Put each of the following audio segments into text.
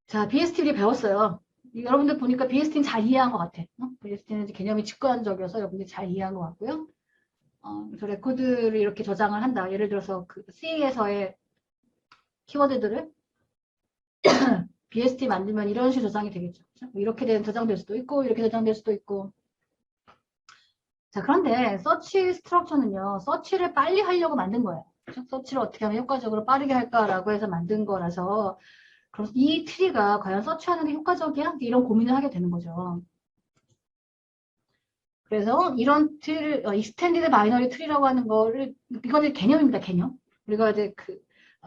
자, BST 우리 배웠어요. 여러분들 보니까 BST는 잘 이해한 것 같아. BST는 개념이 직관적이어서 여러분들이 잘 이해한 것 같고요. 그래서 레코드를 이렇게 저장을 한다. 예를 들어서 그 C에서의 키워드들을 BST 만들면 이런 식으로 저장이 되겠죠. 이렇게 저장될 수도 있고, 이렇게 저장될 수도 있고. 자, 그런데 서치 스트럭처는요, 서치를 빨리 하려고 만든 거예요. 서치를 어떻게 하면 효과적으로 빠르게 할까라고 해서 만든 거라서, 그래서 이 트리가 과연 서치하는 게 효과적이야? 이런 고민을 하게 되는 거죠. 그래서 이런 트리를, 익스텐디드 바이너리 트리라고 하는 거를, 이거는 개념입니다, 개념. 우리가 이제 그,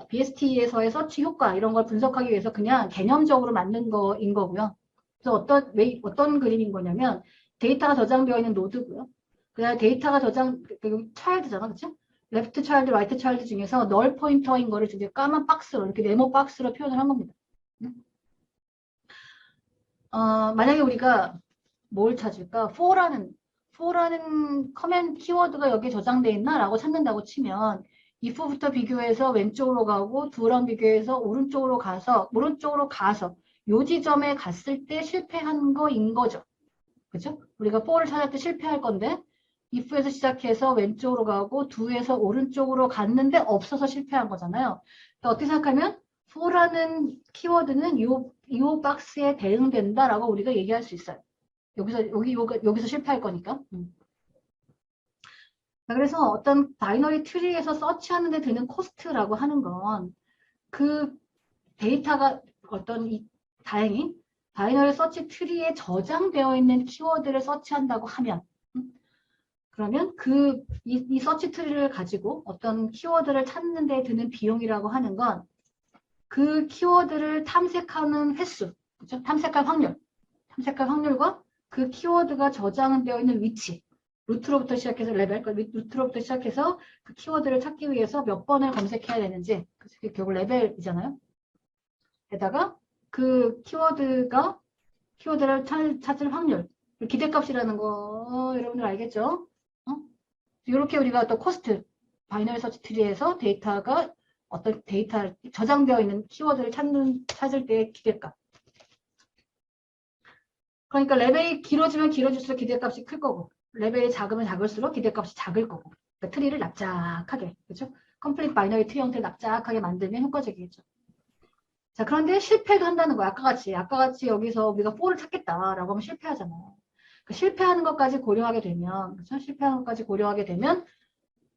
BST에서의 서치 효과, 이런 걸 분석하기 위해서 그냥 개념적으로 만든 거인 거고요. 그래서 어떤 그림인 거냐면, 데이터가 저장되어 있는 노드고요. 그 다음에 데이터가 차일드잖아, 그쵸? 레프트 차일드, 라이트 차일드 중에서 널 포인터인 거를 이제 까만 박스로, 이렇게 네모 박스로 표현을 한 겁니다. 만약에 우리가 뭘 찾을까? for라는 커맨드 키워드가 여기에 저장되어 있나? 라고 찾는다고 치면 if부터 비교해서 왼쪽으로 가고 do랑 비교해서 오른쪽으로 가서 요 지점에 갔을 때 실패한 거인 거죠. 그죠? 우리가 for를 찾을 때 실패할 건데 if에서 시작해서 왼쪽으로 가고 do에서 오른쪽으로 갔는데 없어서 실패한 거잖아요. 그러니까 어떻게 생각하면 for라는 키워드는 요 박스에 대응된다라고 우리가 얘기할 수 있어요. 여기서 실패할 거니까. 그래서 어떤 바이너리 트리에서 서치하는 데 드는 코스트라고 하는 건 그 데이터가 다행히 바이너리 서치 트리에 저장되어 있는 키워드를 서치한다고 하면 그러면 이 서치 트리를 가지고 어떤 키워드를 찾는 데 드는 비용이라고 하는 건 그 키워드를 탐색하는 횟수, 그렇죠? 탐색할 확률과 그 키워드가 저장되어 있는 위치, 루트로부터 시작해서 루트로부터 시작해서 그 키워드를 찾기 위해서 몇 번을 검색해야 되는지, 그게 결국 레벨이잖아요. 게다가 그 키워드를 찾을 확률, 기대값이라는 거 여러분들 알겠죠? 이렇게 우리가 또 코스트, 바이너리 서치 트리에서 데이터가 어떤 데이터 저장되어 있는 키워드를 찾을 때의 기대값. 그러니까 레벨이 길어지면 길어질수록 기대값이 클 거고, 레벨이 작으면 작을수록 기대값이 작을 거고. 그러니까 트리를 납작하게, 그렇죠? 컴플릿 바이너리 트리 형태를 납작하게 만들면 효과적이겠죠. 자, 그런데 실패도 한다는 거야. 아까같이 여기서 우리가 4를 찾겠다라고 하면 실패하잖아요. 그러니까 실패하는 것까지 고려하게 되면, 그렇죠? 실패하는 것까지 고려하게 되면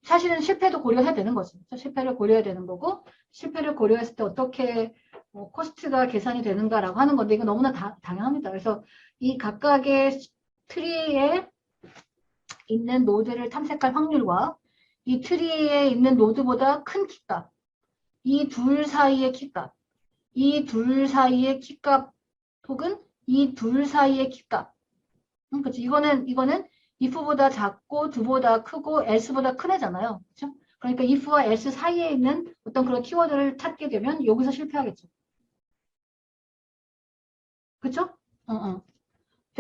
사실은 실패도 고려해야 되는 거지. 실패를 고려해야 되는 거고, 실패를 고려했을 때 어떻게 코스트가 계산이 되는가라고 하는 건데, 이거 너무나 당연합니다. 그래서 이 각각의 트리에 있는 노드를 탐색할 확률과 이 트리에 있는 노드보다 큰 키값, 이 둘 사이의 키값, 이 둘 사이의 키값 혹은 이 둘 사이의 키값. 그치? 이거는 if보다 작고 do보다 크고 else보다 큰 애잖아요. 그렇죠? 그러니까 if와 else 사이에 있는 어떤 그런 키워드를 찾게 되면 여기서 실패하겠죠. 그렇죠?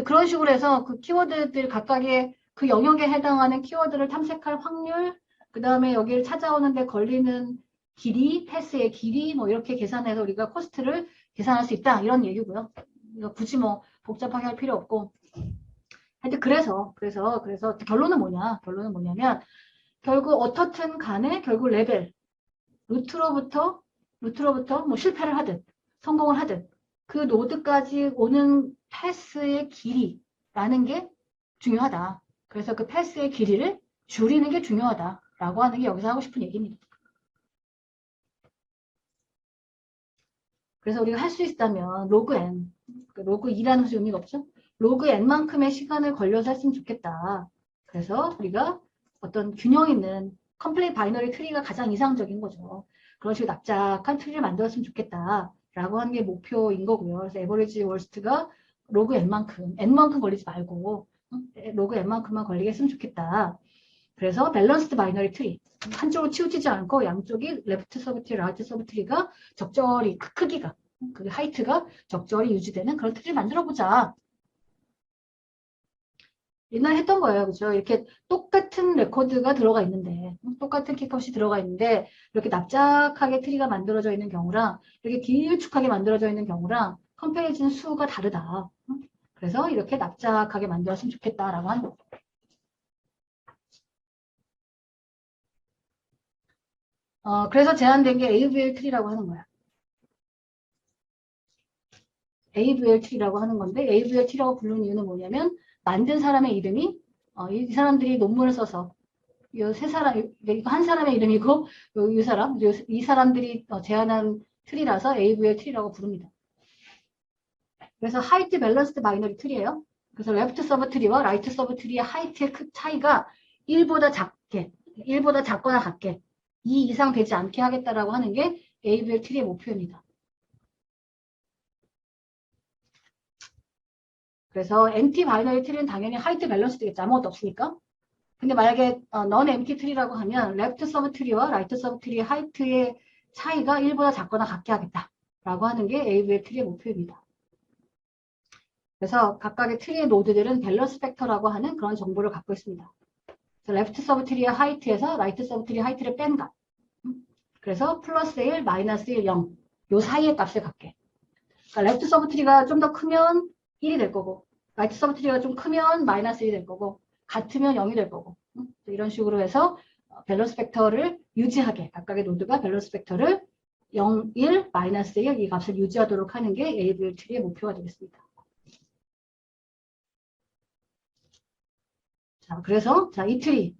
그런 식으로 해서 그 키워드들 각각의 그 영역에 해당하는 키워드를 탐색할 확률, 그 다음에 여기를 찾아오는데 걸리는 길이, 패스의 길이, 뭐 이렇게 계산해서 우리가 코스트를 계산할 수 있다. 이런 얘기고요. 이거 굳이 뭐 복잡하게 할 필요 없고. 하여튼 그래서 결론은 뭐냐면 결국 어떻든 간에 결국 레벨, 루트로부터 뭐 실패를 하든 성공을 하든 그 노드까지 오는 패스의 길이라는 게 중요하다. 그래서 그 패스의 길이를 줄이는 게 중요하다라고 하는 게 여기서 하고 싶은 얘기입니다. 그래서 우리가 할 수 있다면 로그 n, 로그 2라는 것이 의미가 없죠? 로그 n만큼의 시간을 걸려서 했으면 좋겠다. 그래서 우리가 어떤 균형 있는 컴플레인 바이너리 트리가 가장 이상적인 거죠. 그런 식으로 납작한 트리를 만들었으면 좋겠다. 라고 하는 게 목표인 거고요. 그래서 에버리지 월스트가 로그 n만큼 걸리지 말고 로그 n만큼만 걸리게 했으면 좋겠다. 그래서 밸런스드 바이너리 트리. 한쪽으로 치우치지 않고 양쪽이 레프트 서브트리, 라이트 서브트리가 적절히 크기가 그 하이트가 적절히 유지되는 그런 트리를 만들어보자. 옛날에 했던 거예요. 그죠? 이렇게 똑같은 레코드가 들어가 있는데, 똑같은 키값이 들어가 있는데, 이렇게 납작하게 트리가 만들어져 있는 경우랑, 이렇게 길쭉하게 만들어져 있는 경우랑, 컴페리즌 수가 다르다. 그래서 이렇게 납작하게 만들었으면 좋겠다라고 하는 거예요. 그래서 제안된 게 AVL 트리라고 하는 거야. AVL 트리라고 하는 건데 AVL 트리라고 부르는 이유는 뭐냐면 만든 사람의 이름이 이 사람들이 논문을 써서 세 사람, 이거 한 사람의 이름이고 이 사람들이 제안한 트리라서 AVL 트리라고 부릅니다. 그래서 하이트 밸런스드 바이너리 트리예요. 그래서 레프트 서브 트리와 라이트 서브 트리의 하이트의 차이가 1보다 작게, 1보다 작거나 같게 2 이상 되지 않게 하겠다라고 하는 게 AVL 트리의 목표입니다. 그래서 MT 바이너리 트리는 당연히 하이트 밸런스드겠죠. 아무것도 없으니까. 근데 만약에 넌 MT 트리라고 하면 레프트 서브 트리와 라이트 서브 트리의 하이트의 차이가 1보다 작거나 같게 하겠다라고 하는 게 AVL 트리의 목표입니다. 그래서 각각의 트리의 노드들은 밸런스 팩터라고 하는 그런 정보를 갖고 있습니다. 레프트 서브 트리의 하이트에서 라이트 서브 트리의 하이트를 뺀 값. 그래서 플러스 1, 마이너스 1, 0. 요 사이의 값을 갖게. 그러니까 레프트 서브 트리가 좀 더 크면 1이 될 거고, 라이트 서브 트리가 좀 크면 마이너스 1이 될 거고, 같으면 0이 될 거고. 이런 식으로 해서 밸런스 팩터를 유지하게, 각각의 노드가 밸런스 팩터를 0, 1, 마이너스 1 이 값을 유지하도록 하는 게 AVL 트리의 목표가 되겠습니다. 자, 그래서 이 트리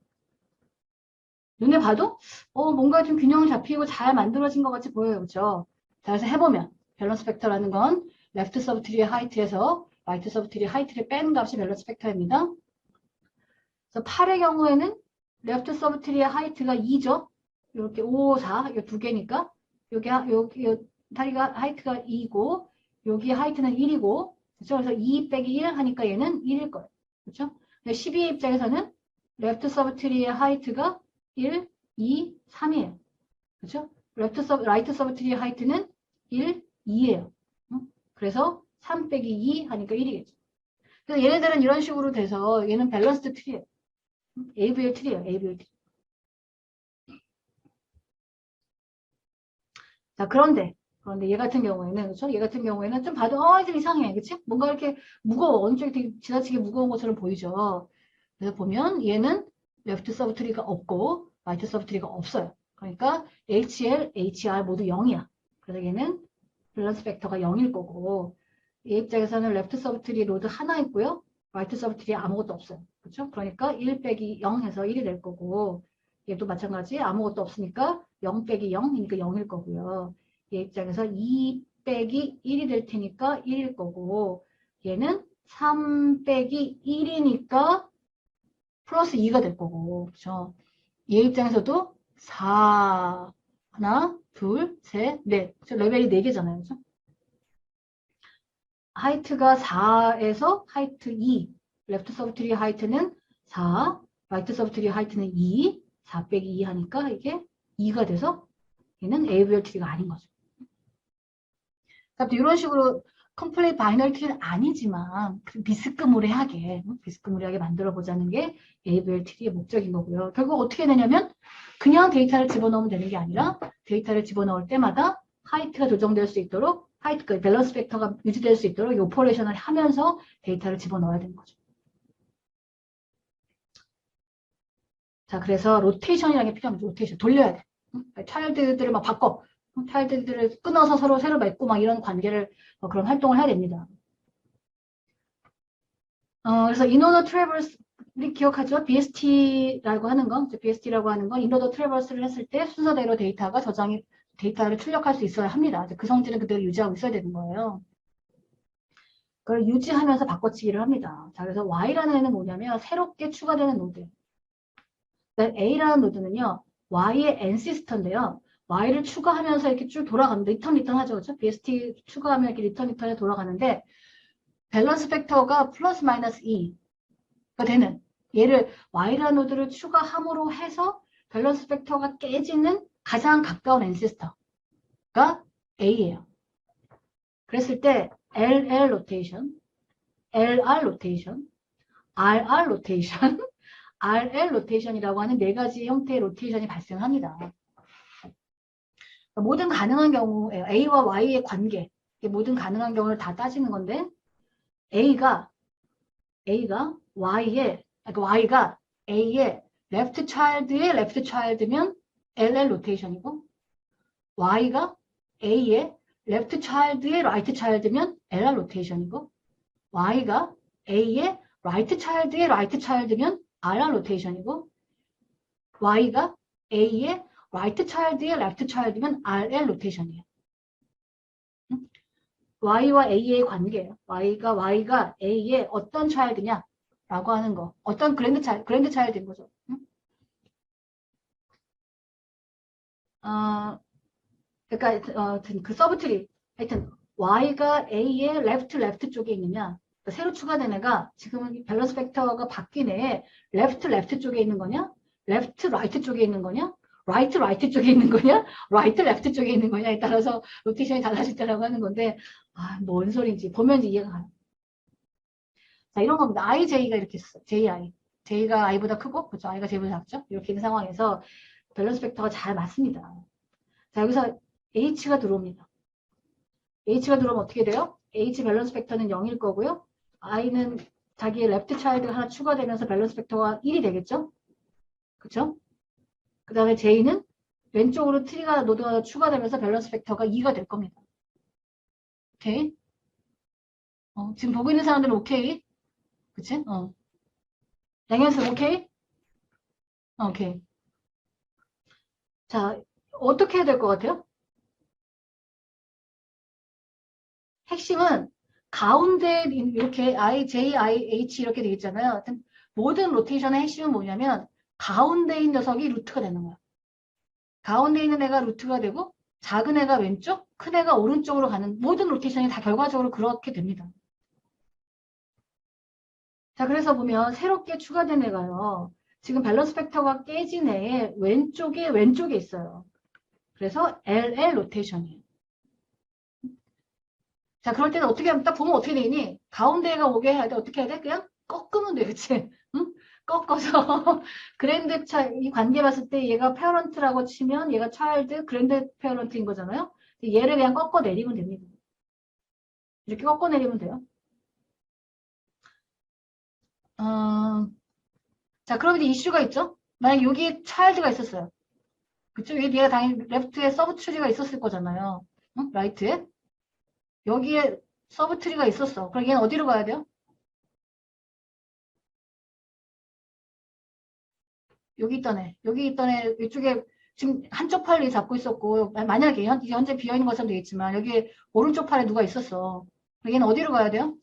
눈에 봐도 뭔가 좀 균형을 잡히고 잘 만들어진 것 같이 보여요. 그렇죠? 자, 그래서 해보면 밸런스 팩터라는 건 레프트 서브 트리의 하이트에서 라이트 서브 트리의 하이트를 뺀 값이 밸런스 팩터입니다. 그래서 8의 경우에는 레프트 서브 트리의 하이트가 2죠. 이렇게 5, 4, 이 두 개니까 여기 다리가 하이트가 2고 여기 하이트는 1이고 그렇죠? 그래서 2 빼기 1 하니까 얘는 1일 거예요. 그렇죠? 12의 입장에서는 레프트 서브 트리의 하이트가 1, 2, 3이에요. 그렇죠? 라이트 서브 트리의 하이트는 1, 2예요. 그래서 3 빼기 2 하니까 1이겠죠. 그래서 얘네들은 이런 식으로 돼서 얘는 밸런스드 트리예요. AVL 트리예요. AVL 트리. 자, 그런데 얘 같은 경우에는 그렇죠? 얘 같은 경우에는 좀 봐도 좀 이상해. 그렇지? 뭔가 이렇게 무거워. 어느 쪽이 되게 지나치게 무거운 것처럼 보이죠. 그래서 보면 얘는 레프트 서브 트리가 없고 라이트 서브 트리가 없어요. 그러니까 HL, HR 모두 0이야. 그래서 얘는 밸런스 팩터가 0일 거고 얘 입장에서는 레프트 서브 트리 로드 하나 있고요. 라이트 서브 트리 아무것도 없어요. 그렇죠? 그러니까 1 빼기 0 해서 1이 될 거고 얘도 마찬가지 아무것도 없으니까 0 빼기 0이니까 0일 거고요. 얘 입장에서 2 빼기 1이 될 테니까 1일 거고 얘는 3 빼기 1이니까 플러스 2가 될 거고 그렇죠? 얘 입장에서도 4 하나 둘 셋 넷 레벨이 4개잖아요. 그렇죠? 하이트가 4에서 하이트 2 레프트 서브 트리 하이트는 4 라이트 서브 트리 하이트는 2 4 빼기 2 하니까 이게 2가 돼서 얘는 AVL 트리가 아닌 거죠. 그러니까 이런 식으로 컴플레이트 바이너리 트리는 아니지만 비스무리하게 만들어 보자는 게 AVL 트리의 목적인 거고요. 결국 어떻게 되냐면 그냥 데이터를 집어넣으면 되는 게 아니라 데이터를 집어넣을 때마다 하이트가 조정될 수 있도록 하이트 밸런스 팩터가 유지될 수 있도록 이 오퍼레이션을 하면서 데이터를 집어넣어야 되는 거죠. 자, 그래서 로테이션이라는 게 필요합니다. 로테이션 돌려야 돼. 차일드들을 막 바꿔. 차일드들을 끊어서 서로 새로 맺고 막 이런 관계를 그런 활동을 해야 됩니다. 그래서 인오더 트래버스 우리 기억하죠? BST라고 하는 건 인오더 트래버스를 했을 때 순서대로 데이터를 출력할 수 있어야 합니다. 그 성질은 그대로 유지하고 있어야 되는 거예요. 그걸 유지하면서 바꿔치기를 합니다. 자, 그래서 Y라는 애는 뭐냐면 새롭게 추가되는 노드. A라는 노드는요, Y의 N시스터인데요. Y를 추가하면서 이렇게 쭉 돌아갑니다. 리턴 하죠. 그렇죠? BST 추가하면 이렇게 리턴에 돌아가는데, 밸런스 팩터가 플러스 마이너스 2가 되는, 얘를 Y라는 노드를 추가함으로 해서 밸런스 팩터가 깨지는 가장 가까운 N시스터가 A예요. 그랬을 때, LL 로테이션, LR 로테이션, RR 로테이션, RL 로테이션이라고 하는 4가지 형태의 로테이션이 발생합니다. 모든 가능한 경우에 A와 Y의 관계, 모든 가능한 경우를 다 따지는 건데 Y가 Y가 A의 left child의 left child면 LL 로테이션이고 Y가 A의 left child의 right child면 LR 로테이션이고 Y가 A의 right child의 right child면 RR 로테이션이고 Y가 A의 right child의 left child면 RL 로테이션이에요. 응? Y와 A의 관계예요. Y가 A의 어떤 child냐 라고 하는 거. 어떤 그랜드 차일드인 거죠. 응? 그러니까 그 서브트리 하여튼 Y가 A의 left 쪽에 있느냐 그러니까 새로 추가된 애가 지금은 밸런스 팩터가 바뀐 애에 left 쪽에 있는 거냐 right 쪽에 있는 거냐 right 쪽에 있는 거냐 right 쪽에 있는 거냐에 따라서 로테이션이 달라질 때라고 하는 건데 뭔 소린지 보면 이제 이해가 가요. 자 이런 겁니다. IJ가 이렇게 있어. J가 I보다 크고 그렇죠. I가 J보다 작죠. 이렇게 있는 상황에서 밸런스 팩터가 잘 맞습니다. 자 여기서 H가 들어옵니다. H가 들어오면 어떻게 돼요? H 밸런스 팩터는 0일 거고요. I는 자기의 레프트 차일드가 하나 추가되면서 밸런스 팩터가 1이 되겠죠? 그쵸? 그 다음에 J는 왼쪽으로 트리가 노드가 추가되면서 밸런스 팩터가 2가 될 겁니다. 오케이? 지금 보고 있는 사람들은 오케이? 그치? 양현수 오케이? 오케이. 자, 어떻게 해야 될 것 같아요? 핵심은 가운데 이렇게 I, J, I, H 이렇게 되어 있잖아요. 모든 로테이션의 핵심은 뭐냐면 가운데 있는 녀석이 루트가 되는 거야. 가운데 있는 애가 루트가 되고 작은 애가 왼쪽, 큰 애가 오른쪽으로 가는 모든 로테이션이 다 결과적으로 그렇게 됩니다. 자, 그래서 보면 새롭게 추가된 애가요. 지금 밸런스 팩터가 깨진 애의 왼쪽에 있어요. 그래서 LL 로테이션이에요. 자, 그럴 때는 어떻게 하면 딱 보면 어떻게 되니? 가운데가 오게 해야 돼. 어떻게 해야 돼? 그냥 꺾으면 돼. 그치? 응? 꺾어서 그랜드 이 관계 봤을 때 얘가 페어런트라고 치면 얘가 차일드 그랜드 페어런트인 거잖아요. 얘를 그냥 꺾어 내리면 됩니다. 이렇게 꺾어 내리면 돼요. 자, 그럼 이제 이슈가 있죠? 만약 여기 차일드가 있었어요. 그쵸? 얘가 당연히 레프트에 서브트리가 있었을 거잖아요. 응? 라이트에. 여기에 서브트리가 있었어. 그럼 얘는 어디로 가야 돼요? 여기 있던 애. 이쪽에 지금 한쪽 팔을 잡고 있었고, 만약에 현재 비어있는 것처럼 되겠지만, 여기 오른쪽 팔에 누가 있었어. 얘는 어디로 가야 돼요?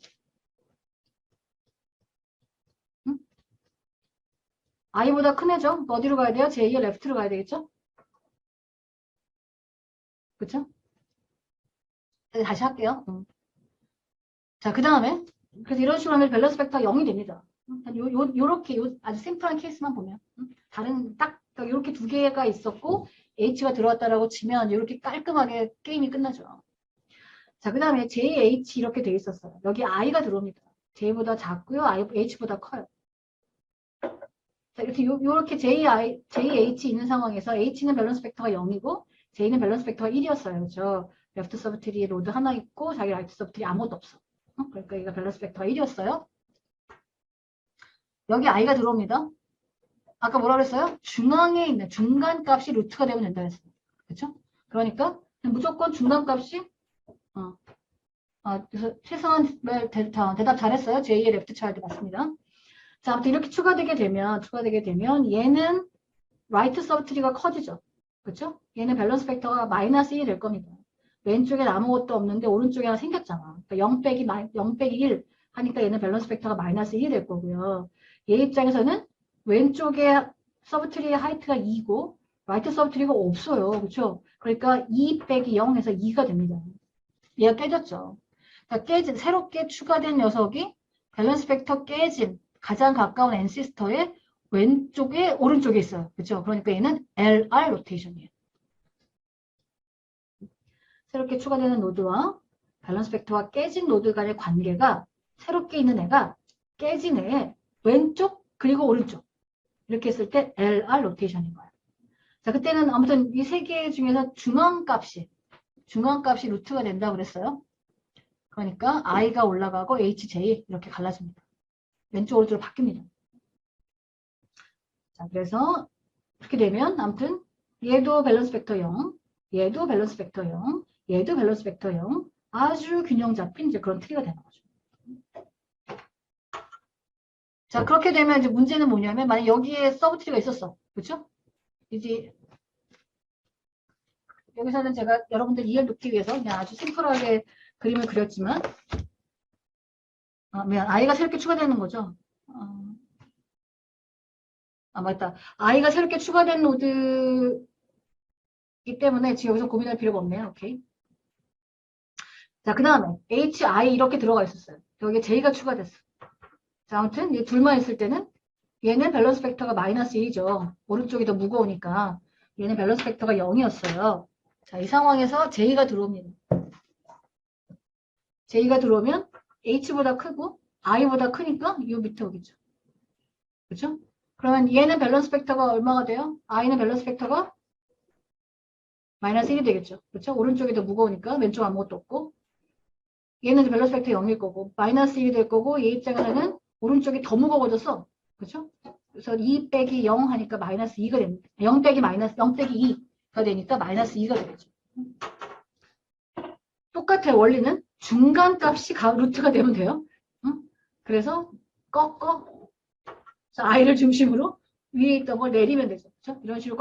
응? I보다 큰 애죠? 어디로 가야 돼요? 제2의 레프트로 가야 되겠죠? 그쵸? 다시 할게요. 자, 그 다음에, 그래서 이런 식으로 하면 밸런스 팩터가 0이 됩니다. 요렇게, 아주 심플한 케이스만 보면. 다른, 딱, 요렇게 두 개가 있었고, H가 들어왔다라고 치면, 이렇게 깔끔하게 게임이 끝나죠. 자, 그 다음에 JH 이렇게 돼 있었어요. 여기 I가 들어옵니다. J보다 작고요. H보다 커요. 자, 이렇게 JH 있는 상황에서 H는 밸런스 팩터가 0이고, J는 밸런스 팩터가 1이었어요. 그렇죠? 레프트 서브트리에 로드 하나 있고, 자기 라이트 서브트리 아무것도 없어. 그러니까 얘가 밸런스 팩터가 1이었어요. 여기 I가 들어옵니다. 아까 뭐라 그랬어요? 중앙에 있는 중간 값이 루트가 되면 된다 했어요. 그렇죠? 그러니까 무조건 중간 값이 그래서 최소한 대답 잘했어요. 제2의 레프트 차일드 맞습니다. 자, 아무튼 이렇게 추가되게 되면 얘는 라이트 서브트리가 커지죠. 그렇죠? 얘는 밸런스 팩터가 마이너스 1이 될 겁니다. 왼쪽에 아무것도 없는데 오른쪽에 하나 생겼잖아. 그러니까 0 빼기 1 하니까 얘는 밸런스 팩터가 마이너스 1이 될 거고요. 얘 입장에서는 왼쪽에 서브트리의 하이트가 2고 라이트 서브트리가 없어요. 그렇죠? 그러니까 2 빼기 0 해서 2가 됩니다. 얘가 깨졌죠. 그러니까 새롭게 추가된 녀석이 밸런스 팩터 깨진 가장 가까운 앤시스터의 오른쪽에 있어요. 그렇죠? 그러니까 얘는 LR 로테이션이에요. 새롭게 추가되는 노드와 밸런스 팩터와 깨진 노드 간의 관계가 새롭게 있는 애가 깨진 애의 왼쪽 그리고 오른쪽 이렇게 했을 때 LR 로테이션인 거예요. 자, 그때는 아무튼 이 세 개 중에서 중앙값이 루트가 된다고 그랬어요. 그러니까 i가 올라가고 hj 이렇게 갈라집니다. 왼쪽 오른쪽으로 바뀝니다. 자, 그래서 이렇게 되면 아무튼 얘도 밸런스 벡터 0, 얘도 밸런스 벡터 0, 얘도 밸런스 벡터 0, 아주 균형 잡힌 이제 그런 트리가 되는 거죠. 자, 그렇게 되면 이제 문제는 뭐냐면 만약 여기에 서브 트리가 있었어. 그렇죠? 이제 여기서는 제가 여러분들 이해를 돕기 위해서 그냥 아주 심플하게 그림을 그렸지만 i가 새롭게 추가되는 거죠. 맞다. i가 새롭게 추가된 노드이기 때문에 지금 여기서 고민할 필요가 없네요. 오케이. 자, 그 다음에 hi 이렇게 들어가 있었어요. 여기에 j가 추가됐어. 자, 아무튼 이 둘만 있을 때는 얘는 밸런스 벡터가 마이너스 1이죠. 오른쪽이 더 무거우니까 얘는 밸런스 벡터가 0이었어요. 자, 이 상황에서 j가 들어옵니다. j가 들어오면 h보다 크고 i보다 크니까 이 밑에 오겠죠. 그렇죠? 그러면 얘는 밸런스 벡터가 얼마가 돼요? i는 밸런스 벡터가 마이너스 1이 되겠죠. 그렇죠? 오른쪽이 더 무거우니까 왼쪽 아무것도 없고 얘는 밸런스 벡터 0일 거고 마이너스 1이 될 거고 얘 입장에서는 오른쪽이 더 무거워졌어. 그렇죠? 그래서 2 빼기 0 하니까 마이너스 2가 됩니다. 0 빼기 마이너스 0 빼기 2가 되니까 마이너스 2가 되겠죠. 똑같아요. 원리는 중간 값이 루트가 되면 돼요. 응? 그래서 꺾어 i를 중심으로 위에 있던 걸 내리면 되죠. 그렇죠? 이런 식으로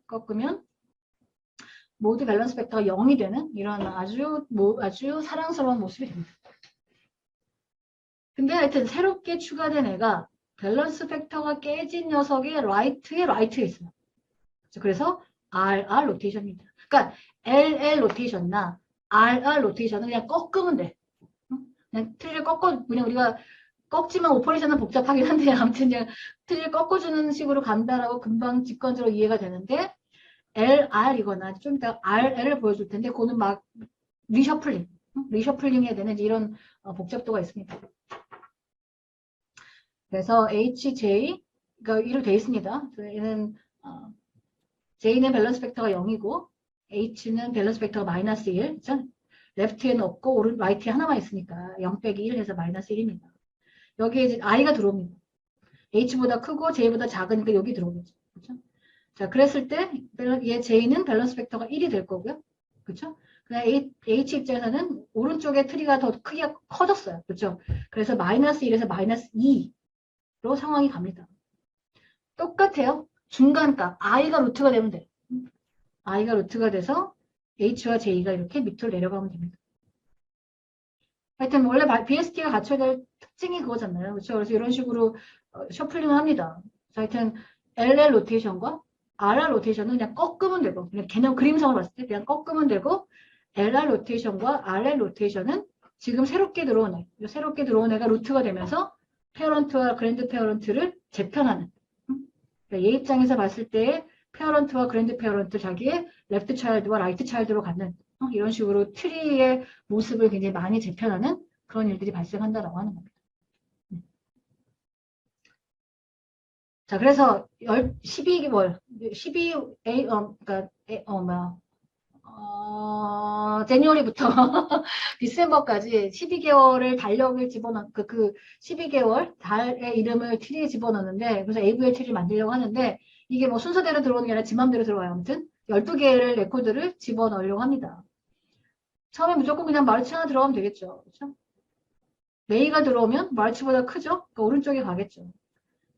꺾으면 모두 밸런스 벡터가 0이 되는 이런 아주 사랑스러운 모습이 됩니다. 근데 하여튼 새롭게 추가된 애가 밸런스 벡터가 깨진 녀석의 라이트에 있어요. 그래서 RR 로테이션입니다. 그러니까 LL 로테이션이나 RR 로테이션은 그냥 꺾으면 돼. 그냥 트리를 그냥 우리가 꺾지만 오퍼레이션은 복잡하긴 한데 아무튼 그냥 트리를 꺾어주는 식으로 간다라고 금방 직관적으로 이해가 되는데 LR이거나 좀 이따 RL을 보여줄 텐데 그거는 막 리셔플링 해야 되는 이런 복잡도가 있습니다. 그래서 HJ가 이렇게 되어 있습니다. 얘는 J는 밸런스 벡터가 0이고 H는 밸런스 벡터가 마이너스 1. 그렇죠? 레프트에는 없고 라이트에 하나만 있으니까 0 빼기 1 해서 마이너스 1입니다. 여기에 이제 i가 들어옵니다. H보다 크고 J보다 작으니까 여기 들어오겠죠. 그렇죠? 자, 그랬을 때 얘 J는 밸런스 벡터가 1이 될 거고요. 그렇죠? 그냥 H 입장에서는 오른쪽에 트리가 더 크기가 커졌어요. 그렇죠? 그래서 마이너스 1에서 마이너스 2로 상황이 갑니다. 똑같아요. 중간값 i가 루트가 되면 돼요. i가 루트가 돼서 h와 j가 이렇게 밑으로 내려가면 됩니다. 하여튼 원래 BST가 갖춰야 될 특징이 그거잖아요. 그렇죠? 그래서 이런 식으로 셔플링을 합니다. 하여튼 LL 로테이션과 RR 로테이션은 그냥 꺾으면 되고 그냥 개념 그림상으로 봤을 때 그냥 꺾으면 되고 LR 로테이션과 RL 로테이션은 지금 새롭게 들어온 애가 루트가 되면서 페어런트와 그랜드 페어런트를 재편하는 그러니까 얘 입장에서 봤을 때 페어런트와 그랜드 페어런트 자기의 레프트 차일드와 라이트 차일드로 가는 이런 식으로 트리의 모습을 굉장히 많이 재편하는 그런 일들이 발생한다라고 하는 겁니다. 자, 그래서 12개월, 제니어리부터 디셈버까지 12개월을 달력을 집어넣, 12개월 달의 이름을 트리에 집어넣는데, 그래서 AVL 트리를 만들려고 하는데, 이게 뭐 순서대로 들어오는 게 아니라 지 맘대로 들어와요. 아무튼, 12개의 레코드를 집어넣으려고 합니다. 처음에 무조건 그냥 마르치 하나 들어가면 되겠죠. 그렇죠? 메이가 들어오면 마르치보다 크죠? 그러니까 오른쪽에 가겠죠.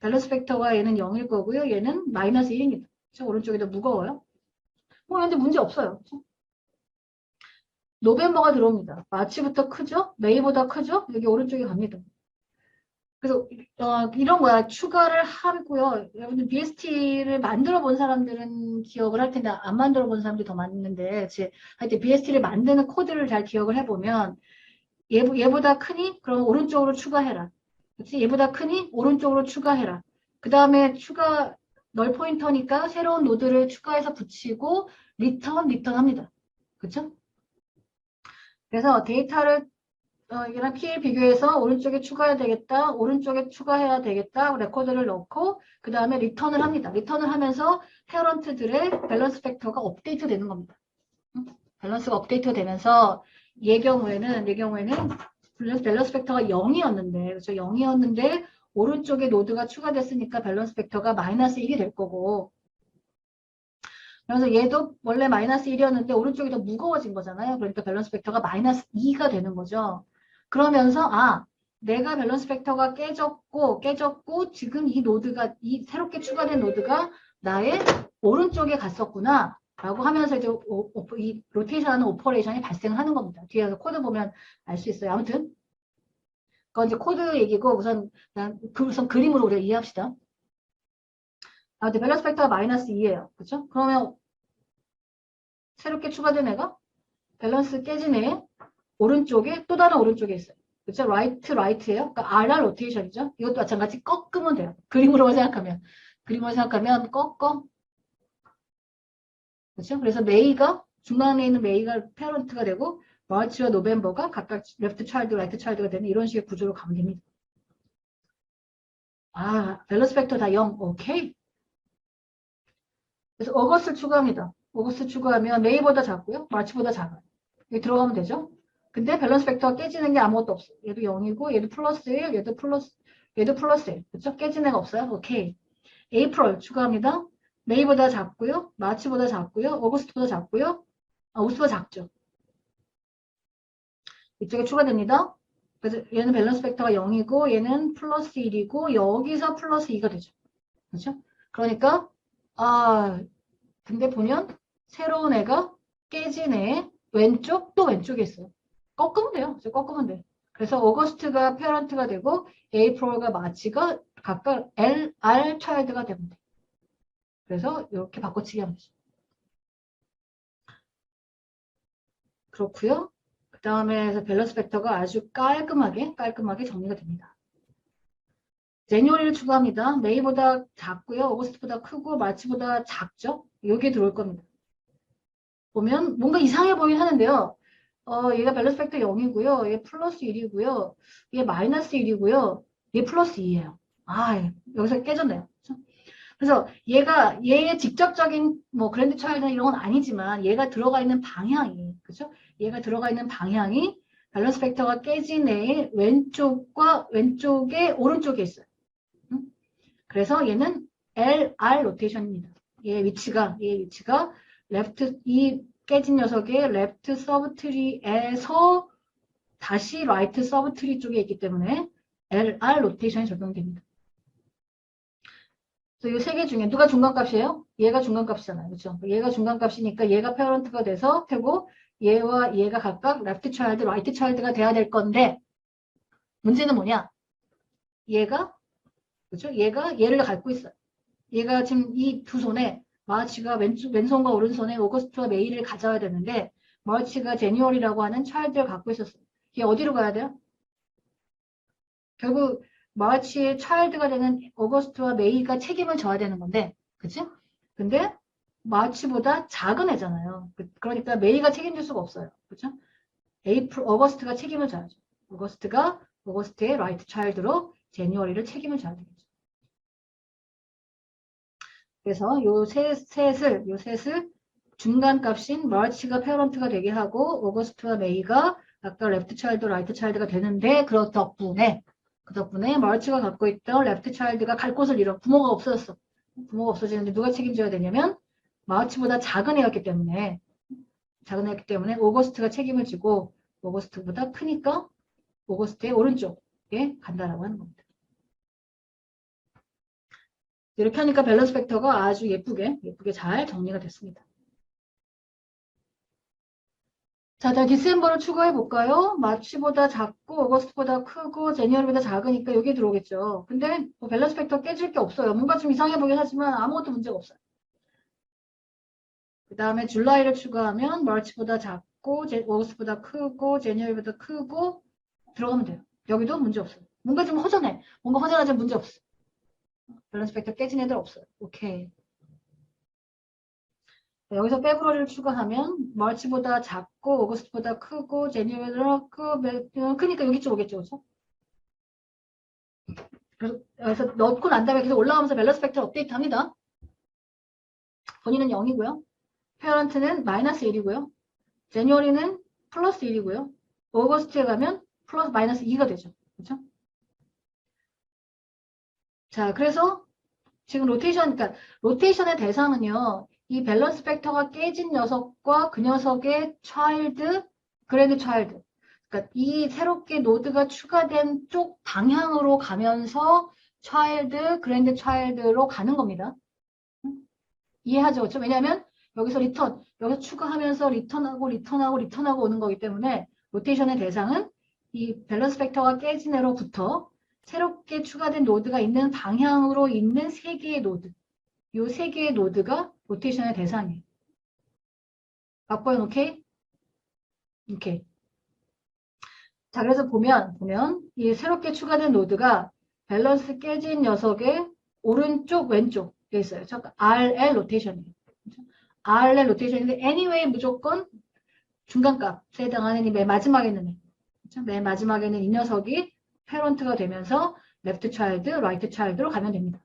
밸런스 벡터가 얘는 0일 거고요. 얘는 마이너스 1입니다. 그렇죠? 오른쪽이 더 무거워요. 근데 문제 없어요. 그렇죠? 노벰버가 들어옵니다. 마치부터 크죠? 메이보다 크죠? 여기 오른쪽에 갑니다. 그래서 이런 거야. 추가를 하고요. 여러분들 BST를 만들어 본 사람들은 기억을 할 텐데 안 만들어 본 사람들이 더 많은데 하여튼 BST를 만드는 코드를 잘 기억을 해보면 얘보다 크니? 그럼 오른쪽으로 추가해라. 그렇지? 얘보다 크니? 오른쪽으로 추가해라. 그 다음에 널 포인터니까 새로운 노드를 추가해서 붙이고 리턴 합니다. 그렇죠? 그래서 데이터를 이랑 PL 비교해서 오른쪽에 추가해야 되겠다. 오른쪽에 추가해야 되겠다. 레코드를 넣고 그 다음에 리턴을 합니다. 리턴을 하면서 페어런트들의 밸런스 팩터가 업데이트 되는 겁니다. 밸런스가 업데이트 되면서 얘 경우에는 밸런스 벡터가 0이었는데, 그렇죠? 0이었는데, 오른쪽에 노드가 추가됐으니까 밸런스 벡터가 마이너스 1이 될 거고, 그래서 얘도 원래 마이너스 1이었는데, 오른쪽이 더 무거워진 거잖아요. 그러니까 밸런스 벡터가 마이너스 2가 되는 거죠. 그러면서, 내가 밸런스 벡터가 깨졌고, 지금 이 새롭게 추가된 노드가 나의 오른쪽에 갔었구나. 라고 하면서 이제 이 로테이션하는 오퍼레이션이 발생하는 겁니다. 뒤에서 코드 보면 알 수 있어요. 아무튼 그건 이제 코드 얘기고 우선 그림으로 우리가 이해합시다. 아무튼 밸런스 팩터가 마이너스 2예요. 그렇죠? 그러면 새롭게 추가된 애가 밸런스 깨진 애 오른쪽에 또 다른 오른쪽에 있어요. 그렇죠? 라이트예요. 그러니까 RR 로테이션이죠. 이것도 마찬가지 꺾으면 돼요. 그림으로 생각하면 꺾어. 그렇죠? 그래서 메이가 중간에 있는 메이가 페런트가 되고 마르치와 노벤버가 각각 레프트 차일드, 라이트 차일드가 되는 이런 식의 구조로 가면 됩니다. 밸런스 팩터 다 0. 오케이. 그래서 어거스트 추가합니다. 어거스트 추가하면 메이보다 작고요. 마르치보다 작아요. 여기 들어가면 되죠? 근데 밸런스 팩터가 깨지는 게 아무것도 없어요. 얘도 0이고 얘도 플러스 1, 얘도 플러스 1. 그렇죠? 깨진 애가 없어요. 오케이. 에이프럴 추가합니다. 메이보다 작고요. 마치보다 작고요. 어거스트보다 작고요. 오스트보다 작죠. 이쪽에 추가됩니다. 그래서 얘는 밸런스 팩터가 0이고 얘는 플러스 1이고 여기서 플러스 2가 되죠. 그렇죠? 그러니까 근데 보면 새로운 애가 깨진 애 왼쪽 또 왼쪽에 있어요. 꺾으면 돼요. 꺾으면 돼. 그래서 오거스트가 페런트가 되고 에이프럴과 마치가 각각 LR 차일드가 되면 돼. 그래서 이렇게 바꿔치기 하면 되죠. 그렇고요. 그 다음에 밸런스 팩터가 아주 깔끔하게 정리가 됩니다. 제니얼을 추가합니다. 메이보다 작고요. 오거스트보다 크고 마치보다 작죠. 여기에 들어올 겁니다. 보면 뭔가 이상해 보이긴 하는데요. 얘가 밸런스 팩터 0이고요. 얘 플러스 1이고요. 얘 마이너스 1이고요. 얘 플러스 2예요. 여기서 깨졌네요. 그래서 얘의 직접적인 뭐 그랜드 차일드나 이런 건 아니지만 얘가 들어가 있는 방향이 그죠? 얘가 들어가 있는 방향이 밸런스 팩터가 깨진 애의 왼쪽에 오른쪽에 있어요. 그래서 얘는 LR 로테이션입니다. 얘 위치가 이 깨진 녀석의 레프트 서브트리에서 다시 라이트 서브트리 쪽에 있기 때문에 LR 로테이션이 적용됩니다. 그래서 이 세 개 중에 누가 중간값이에요? 얘가 중간값이잖아요. 그렇죠? 얘가 중간값이니까 얘가 페어런트가 돼서 되고 얘와 얘가 각각 레프트 차일드, 라이트 차일드가 돼야 될 건데 문제는 뭐냐? 얘가 그렇죠? 얘를 갖고 있어요. 얘가 지금 이 두 손에 마르치가 왼손과 오른손에 오거스트와 메이를 가져야 되는데 마르치가 제니얼이라고 하는 차일드를 갖고 있었어요. 얘 어디로 가야 돼요? 결국 마르치의 차일드가 되는 오거스트와 메이가 책임을 져야 되는 건데 그치? 근데 마르치보다 작은 애잖아요. 그러니까 메이가 책임질 수가 없어요. 그렇죠? 어거스트가 책임을 져야죠. 오거스트의 라이트 차일드로 제니얼이를 책임을 져야 되겠죠. 그래서 요 셋을 중간값인 마르치가 페어런트가 되게 하고 오거스트와 메이가 아까 레프트 차일드, 라이트 차일드가 되는데 그 덕분에 마르치가 갖고 있던 레프트 차일드가 갈 곳을 잃어 부모가 없어졌어. 부모가 없어지는데 누가 책임져야 되냐면 마르치보다 작은 애였기 때문에 오거스트가 책임을 지고 오거스트보다 크니까 오거스트의 오른쪽에 간다라고 하는 겁니다. 이렇게 하니까 밸런스 팩터가 아주 예쁘게 잘 정리가 됐습니다. 자, 디셈버를 추가해 볼까요? 마치보다 작고 오거스트보다 크고 제니얼보다 작으니까 여기 들어오겠죠. 근데 뭐 밸런스 팩터 깨질 게 없어요. 뭔가 좀 이상해 보긴 하지만 아무것도 문제가 없어요. 그 다음에 줄라이를 추가하면 마치보다 작고 오거스트보다 크고 제니얼보다 크고 들어가면 돼요. 여기도 문제 없어요. 뭔가 좀 허전해. 뭔가 허전하지만 문제 없어. 밸런스 팩터 깨진 애들 없어요. 오케이. 여기서 페브러리를 추가하면 마르치보다 작고 오거스트보다 크고 제니얼보다 크니까 여기쯤 오겠죠. 그렇죠? 그래서 넣고 난 다음에 계속 올라가면서 밸런스 팩터를 업데이트합니다. 본인은 0이고요. 페어런트는 마이너스 1이고요. 제니얼이는 플러스 1이고요. 오거스트에 가면 플러스 마이너스 2가 되죠. 그렇죠? 자, 그래서 지금 그러니까 로테이션의 대상은요. 이 밸런스 팩터가 깨진 녀석과 그 녀석의 차일드, 그랜드 차일드. 그러니까 이 새롭게 노드가 추가된 쪽 방향으로 가면서 차일드, 그랜드 차일드로 가는 겁니다. 이해하죠? 그렇죠? 왜냐하면 여기서 여기서 추가하면서 리턴하고 오는 거기 때문에 로테이션의 대상은 이 밸런스 팩터가 깨진 애로부터 새롭게 추가된 노드가 있는 방향으로 있는 세 개의 노드. 이 세 개의 노드가 로테이션의 대상이에요. 맞고요, 오케이? 오케이. 자, 그래서 보면 이 새롭게 추가된 노드가 밸런스 깨진 녀석의 오른쪽, 왼쪽 돼 있어요. 잠깐 RL 로테이션이에요. RL 로테이션인데 anyway 무조건 중간값에 해당하는 이 맨 마지막에 있는 애. 그렇죠? 맨 마지막에는 이 녀석이 패런트가 되면서 레프트 차일드, 라이트 차일드로 가면 됩니다.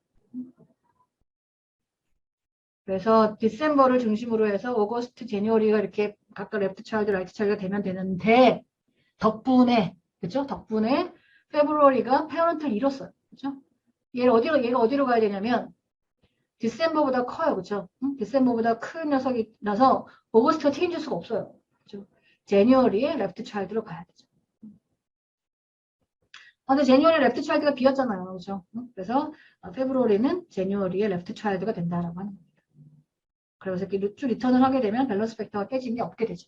그래서 디셈버를 중심으로 해서 오거스트, 제니어리가 이렇게 각각 레프트 차일드, 라이트 차일드가 되면 되는데 덕분에 그렇죠? 덕분에 페브루어리가 패런트를 잃었어요. 그렇죠? 얘가 어디로 가야 되냐면 디셈버보다 커요. 그렇죠? 디셈버보다 큰 녀석이 나서 오거스트가 책임질 수가 없어요. 그렇죠? 제니어리의 레프트 차일드로 가야 되죠. 근데 제니어리 레프트 차일드가 비었잖아요. 그렇죠? 그래서 페브루어리는 제니어리의 레프트 차일드가 된다라고 하는 겁니다. 그래서 이렇게 쭉 리턴을 하게 되면 밸런스 팩터가 깨지는 게 없게 되죠.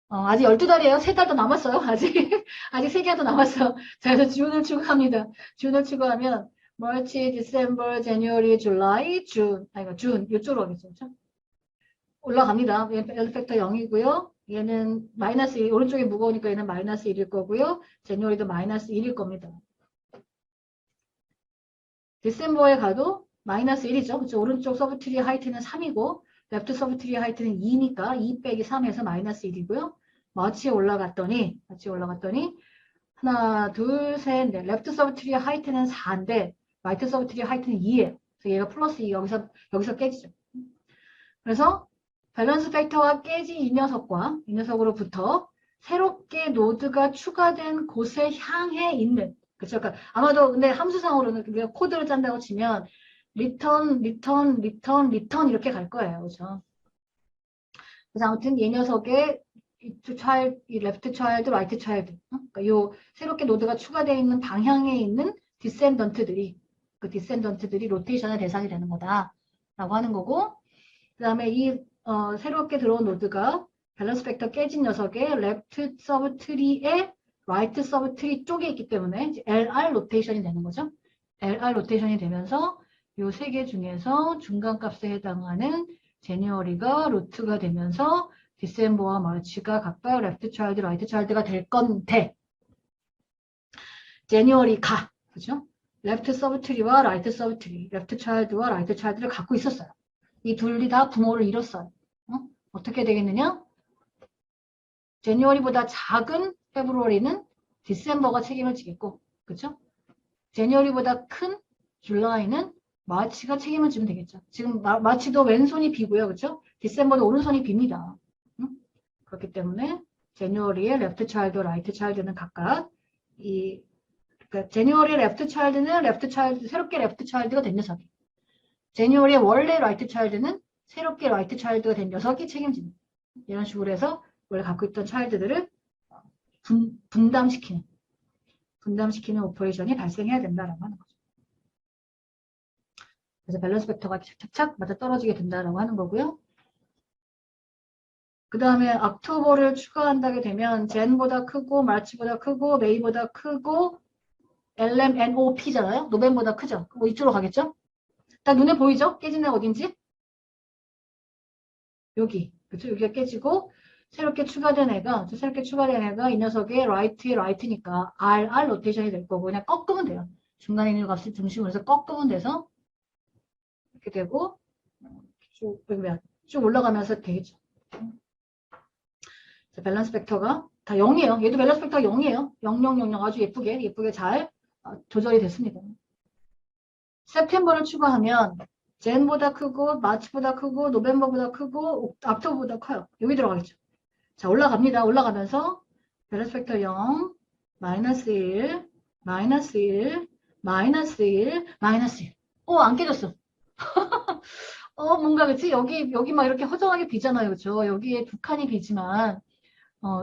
아직 12달이에요. 3달 더 남았어요. 아직 3개가 더 남았어요. 자, 그래서 준을 추가합니다. 준을 추가하면 March, December, January, July, June. 준. 이쪽으로 오겠죠. 그렇죠? 올라갑니다. 얘는 팩터 0이고요. 얘는 마이너스 1, 오른쪽이 무거우니까 얘는 마이너스 1일 거고요. 제니어리도 마이너스 1일 겁니다. 디셈버에 가도 마이너스 1이죠. 그렇죠? 오른쪽 서브트리 하이트는 3이고 레프트 서브트리 하이트는 2니까 2 빼기 3에서 마이너스 1이고요. 마치에 올라갔더니 하나, 둘, 셋, 넷. 레프트 서브트리 하이트는 4인데 라이트 서브트리 하이트는 2예요. 그래서 얘가 플러스 2 여기서 깨지죠. 그래서 밸런스 팩터가 깨진 이 녀석으로부터 새롭게 노드가 추가된 곳에 향해 있는 그렇죠? 그러니까 아마도 근데 함수상으로는 우리가 코드를 짠다고 치면 리턴 이렇게 갈 거예요. 그렇죠? 그래서 아무튼 이 녀석의 이 레프트 차일드, 라이트 차일드 그러니까 요 새롭게 노드가 추가되어 있는 방향에 있는 디센던트들이 로테이션의 대상이 되는 거다라고 하는 거고 그 다음에 이 새롭게 들어온 노드가 밸런스 팩터 깨진 녀석의 레프트 서브트리의 라이트 서브트리 쪽에 있기 때문에 LR 로테이션이 되는 거죠. LR 로테이션이 되면서 이 세 개 중에서 중간값에 해당하는 제니어리가 루트가 되면서 디셈버와 마치가 각각 레프트 차일드, 라이트 차일드가 될 건데 제니어리가 그죠? 레프트 서브트리와 라이트 서브트리, 레프트 차일드와 라이트 차일드를 갖고 있었어요. 이 둘이 다 부모를 잃었어요. 어떻게 되겠느냐? 제니어리보다 작은 페브루어리는 디셈버가 책임을 지겠고, 그쵸? 제니어리보다 큰 줄라이는 마치가 책임을 지면 되겠죠. 지금 마치도 왼손이 비고요, 그쵸? 디셈버는 오른손이 빕니다. 그렇기 때문에 제니어리의 레프트 차일드, 라이트 차일드는 각각 그러니까 제니어리의 레프트 차일드는 새롭게 레프트 차일드가 된 녀석이. 제니어리의 원래 라이트 차일드는 새롭게 라이트 차일드가 된 녀석이 책임집니다. 이런 식으로 해서 원래 갖고 있던 차일드들을 분담시키는 오퍼레이션이 발생해야 된다라고 하는 거죠. 그래서 밸런스 벡터가 착착 맞아 떨어지게 된다라고 하는 거고요. 그 다음에 october를 추가한다게 되면 Jan보다 크고 March보다 크고 May보다 크고 LMNOP잖아요. 노벤보다 크죠. 뭐 이쪽으로 가겠죠? 딱 눈에 보이죠? 깨진 애가 어딘지? 여기. 그렇죠? 여기가 깨지고 새롭게 추가된 애가 이 녀석의 라이트니까 RR 로테이션이 될 거고 그냥 꺾으면 돼요. 중간에 있는 값을 중심으로 해서 꺾으면 돼서 이렇게 되고 쭉 올라가면서 되겠죠. 밸런스 벡터가 다 0이에요. 얘도 밸런스 벡터가 0이에요. 0, 0, 0, 0 아주 예쁘게 잘 조절이 됐습니다. 세프템버를 추가하면 젠보다 크고, 마치보다 크고, 노벰버보다 크고, 옥토버보다 커요. 여기 들어가겠죠. 자, 올라갑니다. 올라가면서 밸런스 팩터 0, 마이너스 1, 마이너스 1, 마이너스 1, 마이너스 1. 안 깨졌어. 뭔가, 그치? 여기 막 이렇게 허전하게 비잖아요. 그쵸? 여기에 두 칸이 비지만,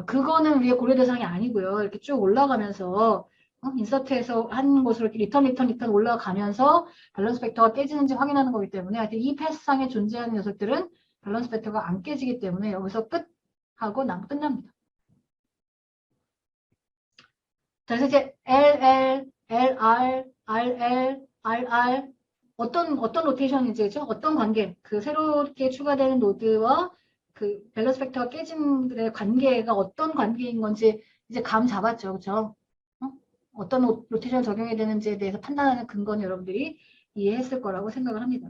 그거는 우리의 고려 대상이 아니고요. 이렇게 쭉 올라가면서, 인서트에서 한 곳으로 이렇게 리턴 올라가면서 밸런스 팩터가 깨지는지 확인하는 거기 때문에 하여튼 이 패스상에 존재하는 녀석들은 밸런스 팩터가 안 깨지기 때문에 여기서 끝하고 끝납니다. 자, 그래서 이제 LL, LR, RL, RR 어떤 로테이션인지죠? 어떤 관계, 그 새롭게 추가되는 노드와 그 밸런스 팩터가 깨진 의 관계가 어떤 관계인 건지 이제 감 잡았죠. 그렇죠? 어떤 로테이션 적용이 되는지에 대해서 판단하는 근거는 여러분들이 이해했을 거라고 생각을 합니다.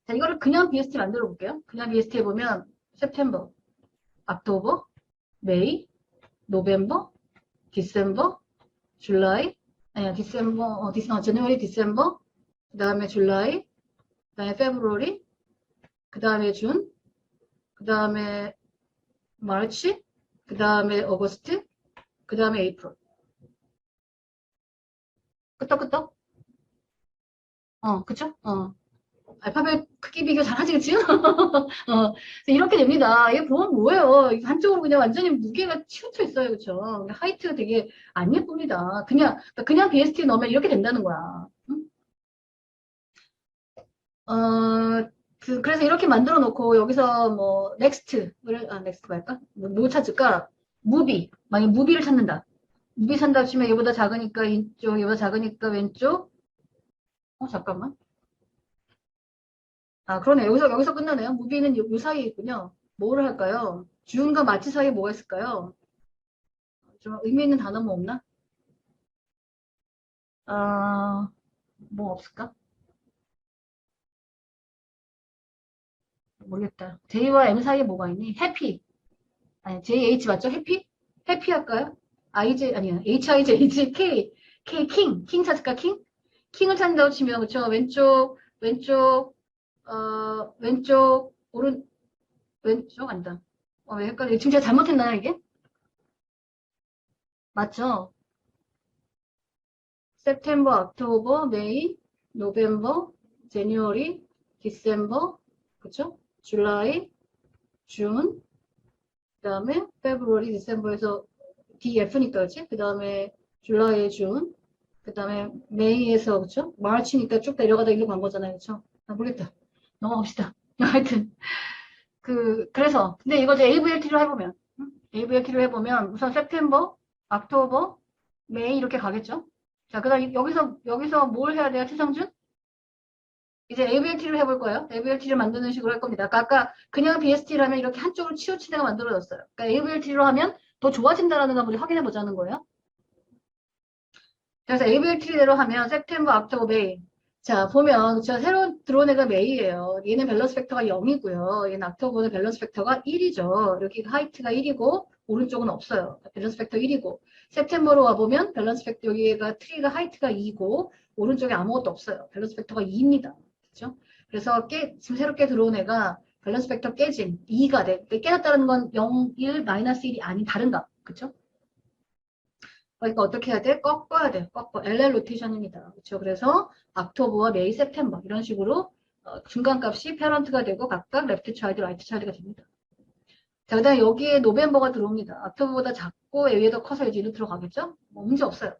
자, 이거를 그냥 BST 만들어 볼게요. 그냥 BST 해보면 September, October, May, November, December, July, 아니야, January, December, 그 다음에 July, 그 다음에 February, 그 다음에 June, 그 다음에 March, 그 다음에 August, 그 다음에 April. 끄떡끄떡? 그쵸? 알파벳 크기 비교 잘하지, 그치? 이렇게 됩니다. 이게 보면 뭐예요? 이게 한쪽으로 그냥 완전히 무게가 치우쳐 있어요, 그쵸? 하이트가 되게 안 예쁩니다. 그냥 BST 넣으면 이렇게 된다는 거야. 응? 그래서 이렇게 만들어 놓고, 여기서 뭐, 넥스트 말까? 뭐 찾을까? 무비. 만약 무비를 찾는다. 무비 산다 치면 얘보다 작으니까 이쪽, 얘보다 작으니까 왼쪽. 잠깐만. 그러네. 여기서 끝나네요. 무비는 요 사이에 있군요. 뭐를 할까요? 주음과 마치 사이에 뭐가 있을까요? 좀 의미 있는 단어 뭐 없나? 뭐 없을까? 모르겠다. J와 M 사이에 뭐가 있니? 해피. 아니, JH 맞죠? 해피? 해피 할까요? IJ, 아니야. HIJG, 킹 찾을까, 킹? 킹을 찾는다고 치면, 그쵸? 왼쪽, 안다. 왜 헷갈려? 지금 제가 잘못했나요, 이게? 맞죠? September, October, May, November, January, December, 그쵸? July, June, 그 다음에 February, December에서 DF니까, 그치? 그 다음에 July, June, 그 다음에 May에서, 그쵸? March니까 쭉 내려가다 일로 간 거잖아요, 그쵸? 모르겠다. 넘어갑시다. 하여튼, 근데 이거 이제 AVLT로 해보면, AVLT로 해보면, 우선 September, October, May 이렇게 가겠죠? 자, 그 다음 여기서 뭘 해야 돼요, 최성준? 이제 AVLT를 해볼 거예요. AVLT를 만드는 식으로 할 겁니다. 아까 그냥 BST를 하면 이렇게 한쪽으로 치우치다가 만들어졌어요. 그러니까 AVLT로 하면 더 좋아진다라는 걸 우리 확인해 보자는 거예요. 그래서 AVLT대로 하면 September, October, May. 자, 보면 저 새로 들어온 애가 May예요. 얘는 밸런스 팩터가 0이고요. 얘는 October는 밸런스 팩터가 1이죠. 여기 하이트가 1이고 오른쪽은 없어요. 밸런스 팩터 1이고. September로 와보면 밸런스 팩터 여기가 트리가 하이트가 2고 오른쪽에 아무것도 없어요. 밸런스 팩터가 2입니다. 그렇죠? 그래서 지금 새롭게 들어온 애가 밸런스 팩터 깨짐 2가 돼. 깨졌다는 건 0, 1, 마이너스 1이 아닌 다른가. 그렇죠? 그러니까 어떻게 해야 돼? 꺾어야 돼. LL 로테이션입니다. 그렇죠? 그래서 october와 May, September 이런 식으로 중간값이 페런트가 되고 각각 레프트 차일드, 라이트 차일드가 됩니다. 자, 그다음에 여기에 노벰버가 들어옵니다. october보다 작고 위에 더 커서 이제 1로 들어가겠죠? 뭐 문제 없어요.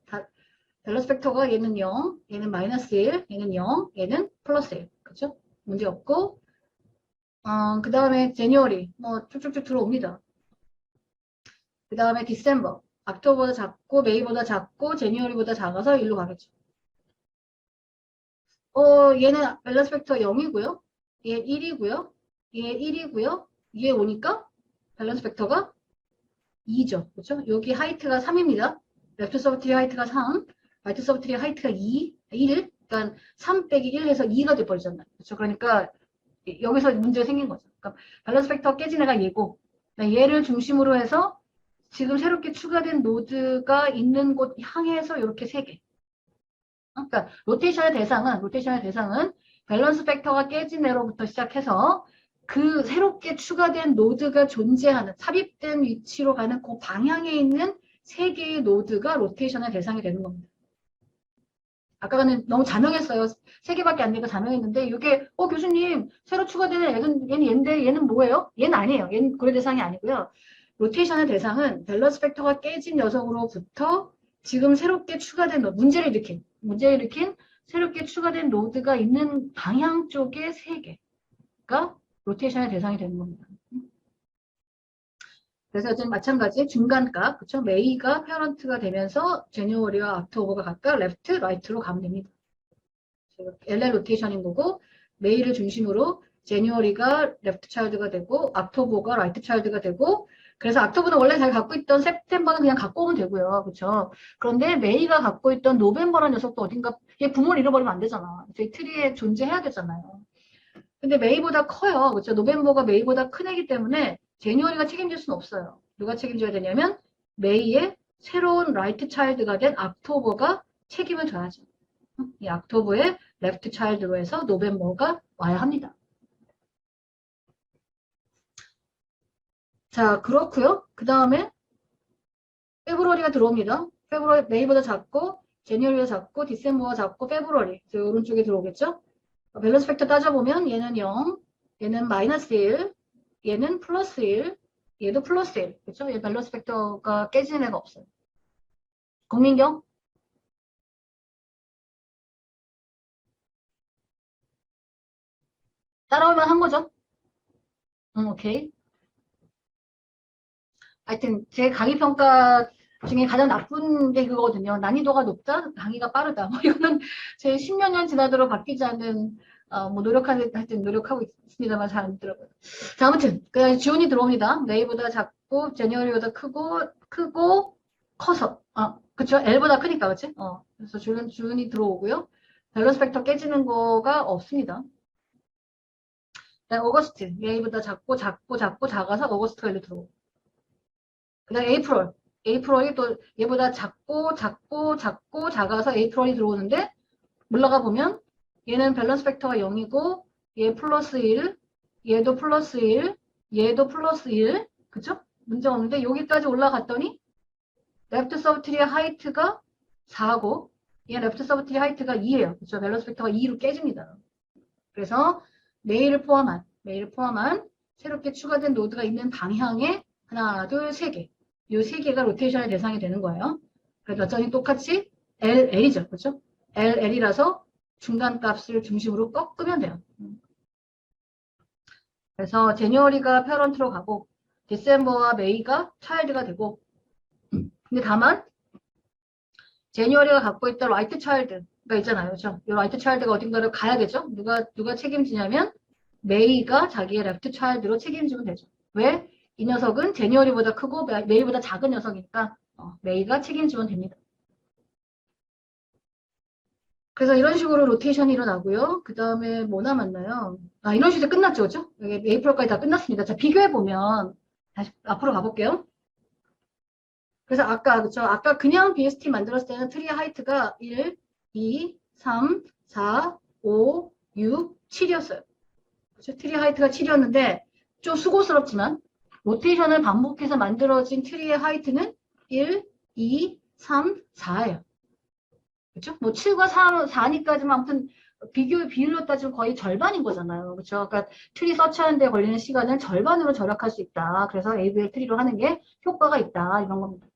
밸런스 팩터가 얘는 0, 얘는 마이너스 1, 얘는 0, 얘는 플러스 1. 그렇죠? 문제 없고 그 다음에 January 뭐 쭉쭉쭉 들어옵니다. 그 다음에 December 옥토버보다 작고 메이보다 작고 제니어리보다 작아서 1로 가겠죠. 얘는 밸런스 팩터 0이고요. 얘 1이고요. 얘 1이고요. 얘 오니까 밸런스 팩터가 2죠. 그렇죠? 여기 하이트가 3입니다. 레프트 서브트리 하이트가 3, 라이트 서브트리 하이트가 1. 그러니까 3 빼기 1 해서 2가 돼버리잖아요. 그렇죠? 그러니까 여기서 문제가 생긴 거죠. 그러니까 밸런스 팩터 깨진 애가 얘고 얘를 중심으로 해서 지금 새롭게 추가된 노드가 있는 곳 향해서 이렇게 3개. 그러니까 로테이션의 대상은 밸런스 팩터가 깨진 애로부터 시작해서 그 새롭게 추가된 노드가 존재하는 삽입된 위치로 가는 그 방향에 있는 세 개의 노드가 로테이션의 대상이 되는 겁니다. 아까는 너무 잔영했어요. 세 개밖에 안 되니까 잔영했는데 이게 교수님 새로 추가되는 얘는 얘인데 얘는 뭐예요? 얘는 아니에요. 얘는 고려 대상이 아니고요. 로테이션의 대상은 밸런스 팩터가 깨진 녀석으로부터 지금 새롭게 추가된 문제를 일으킨 새롭게 추가된 노드가 있는 방향 쪽의 세 개가 로테이션의 대상이 되는 겁니다. 그래서 지금 마찬가지 중간값, 그쵸? 메이가 페어런트가 되면서 제뉴어리와 옥토버가 각각 레프트, 라이트로 가면 됩니다. LL 로테이션인 거고 메이를 중심으로 제뉴어리가 레프트 차일드가 되고 옥토버가 라이트 차일드가 되고 그래서 옥토버는 원래 잘 갖고 있던 september는 그냥 갖고 오면 되고요. 그렇죠? 그런데 메이가 갖고 있던 노벰버라는 녀석도 어딘가 얘 부모를 잃어버리면 안 되잖아. 저희 트리에 존재해야 되잖아요. 근데 메이보다 커요. 그렇죠? 노벰버가 메이보다 큰 애기 때문에 제뉴어리가 책임질 수는 없어요. 누가 책임져야 되냐면 메이의 새로운 라이트 차일드가 된 옥토버가 책임을 져야죠. 이 옥토버의 레프트 차일드로 해서 노벰버가 와야 합니다. 자, 그렇고요. 그 다음에 페브러리가 들어옵니다. 페브러리 메이보다 작고 제뉴어리가 작고 디셈버가 작고 페브러리 오른쪽에 들어오겠죠. 밸런스 팩터 따져보면 얘는 0, 얘는 마이너스 1, 얘는 플러스 1, 얘도 플러스 1. 그렇죠? 얘 밸런스 팩터가 깨지는 애가 없어요. 공민경? 따라올만 한 거죠? 오케이. 하여튼 제 강의 평가 중에 가장 나쁜 게 그거거든요. 난이도가 높다, 강의가 빠르다. 뭐 이거는 제 10몇 년 지나도록 바뀌지 않는 뭐 하여튼 노력하고 있습니다만 잘 안 되더라고요. 자, 아무튼 지온이 들어옵니다. 메이보다 작고 제니어리보다 크고 커서 그쵸? L보다 크니까 그치? 그래서 지온이 들어오고요. 밸런스 팩터 깨지는 거가 없습니다. 그다음 오거스트 메이보다 작고 작아서 오거스트가 일로 들어오고. 그다음 에이프럴이 또 얘보다 작고 작아서 에이프럴이 들어오는데 올라가 보면 얘는 밸런스 팩터가 0이고 얘 플러스 1, 얘도 플러스 1, 얘도 플러스 1. 그쵸? 문제 없는데 여기까지 올라갔더니 레프트 서브트리의 하이트가 4고 얘 레프트 서브트리 하이트가 2예요. 그쵸? 밸런스 팩터가 2로 깨집니다. 그래서 메일을 포함한 새롭게 추가된 노드가 있는 방향에 하나, 둘, 세 개. 이 세 개가 로테이션의 대상이 되는 거예요. 그래서 여전히 똑같이 LL이죠. 그렇죠? LL이라서 중간 값을 중심으로 꺾으면 돼요. 그래서 제니어리가 페어런트로 가고 디셈버와 메이가 차일드가 되고 근데 다만 제니어리가 갖고 있던 라이트 차일드가 있잖아요. 그렇죠? 이 라이트 차일드가 어딘가를 가야 되죠. 누가 책임지냐면 메이가 자기의 레프트 차일드로 책임지면 되죠. 왜? 이 녀석은 제니어리보다 크고 메이보다 작은 녀석이니까 메이가 책임지면 됩니다. 그래서 이런 식으로 로테이션이 일어나고요. 그 다음에 뭐 남았나요? 이런 식으로 끝났죠. 그죠? 에이프럴까지 다 끝났습니다. 자, 비교해보면 다시 앞으로 가볼게요. 그래서 그쵸? 아까 그냥 BST 만들었을 때는 트리의 하이트가 1, 2, 3, 4, 5, 6, 7이었어요. 그쵸? 트리 하이트가 7이었는데 좀 수고스럽지만 로테이션을 반복해서 만들어진 트리의 하이트는 1, 2, 3, 4예요. 그렇죠? 뭐 7과 4니까지만 아무튼 비율로 따지면 거의 절반인 거잖아요. 그렇죠? 그러니까 트리 서치하는 데 걸리는 시간을 절반으로 절약할 수 있다. 그래서 ABL 트리로 하는 게 효과가 있다. 이런 겁니다.